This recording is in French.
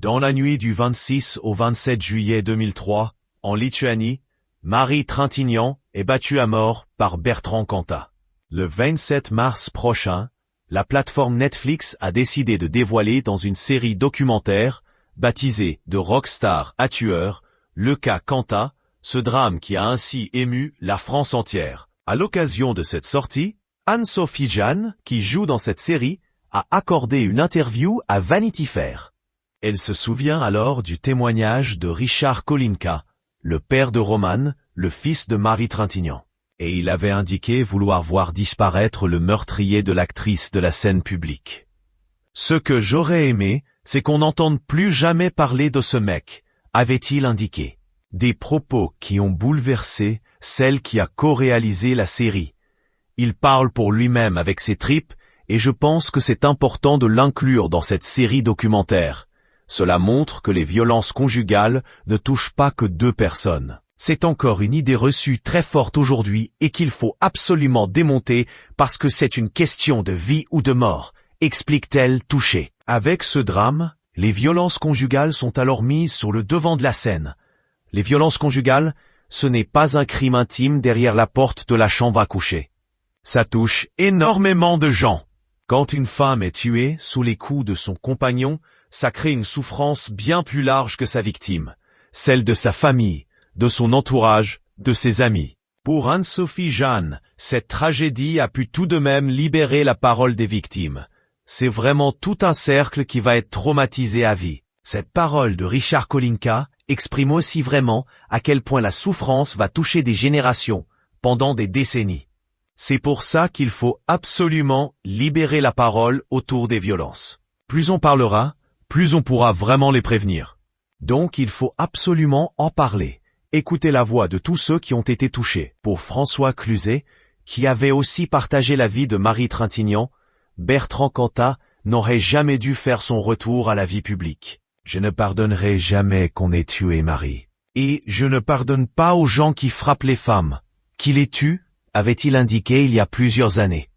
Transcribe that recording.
Dans la nuit du 26 au 27 juillet 2003, en Lituanie, Marie Trintignant est battue à mort par Bertrand Cantat. Le 27 mars prochain, la plateforme Netflix a décidé de dévoiler dans une série documentaire, baptisée de Rockstar à tueur, le cas Cantat, ce drame qui a ainsi ému la France entière. À l'occasion de cette sortie, Anne-Sophie Jeanne, qui joue dans cette série, a accordé une interview à Vanity Fair. Elle se souvient alors du témoignage de Richard Kolinka, le père de Roman, le fils de Marie Trintignant. Et il avait indiqué vouloir voir disparaître le meurtrier de l'actrice de la scène publique. Ce que j'aurais aimé, c'est qu'on n'entende plus jamais parler de ce mec, avait-il indiqué. Des propos qui ont bouleversé celle qui a co-réalisé la série. Il parle pour lui-même avec ses tripes, et je pense que c'est important de l'inclure dans cette série documentaire. Cela montre que les violences conjugales ne touchent pas que deux personnes. C'est encore une idée reçue très forte aujourd'hui et qu'il faut absolument démonter parce que c'est une question de vie ou de mort, explique-t-elle touchée. Avec ce drame, les violences conjugales sont alors mises sur le devant de la scène. Les violences conjugales, ce n'est pas un crime intime derrière la porte de la chambre à coucher. Ça touche énormément de gens. Quand une femme est tuée sous les coups de son compagnon, ça crée une souffrance bien plus large que sa victime, celle de sa famille, de son entourage, de ses amis. Pour Anne-Sophie Jeanne, cette tragédie a pu tout de même libérer la parole des victimes. C'est vraiment tout un cercle qui va être traumatisé à vie. Cette parole de Richard Kolinka exprime aussi vraiment à quel point la souffrance va toucher des générations, pendant des décennies. C'est pour ça qu'il faut absolument libérer la parole autour des violences. Plus on parlera, plus on pourra vraiment les prévenir. Donc il faut absolument en parler. Écoutez la voix de tous ceux qui ont été touchés. Pour François Cluzet, qui avait aussi partagé la vie de Marie Trintignant, Bertrand Cantat n'aurait jamais dû faire son retour à la vie publique. Je ne pardonnerai jamais qu'on ait tué Marie. Et je ne pardonne pas aux gens qui frappent les femmes. Qui les tuent, avait-il indiqué il y a plusieurs années.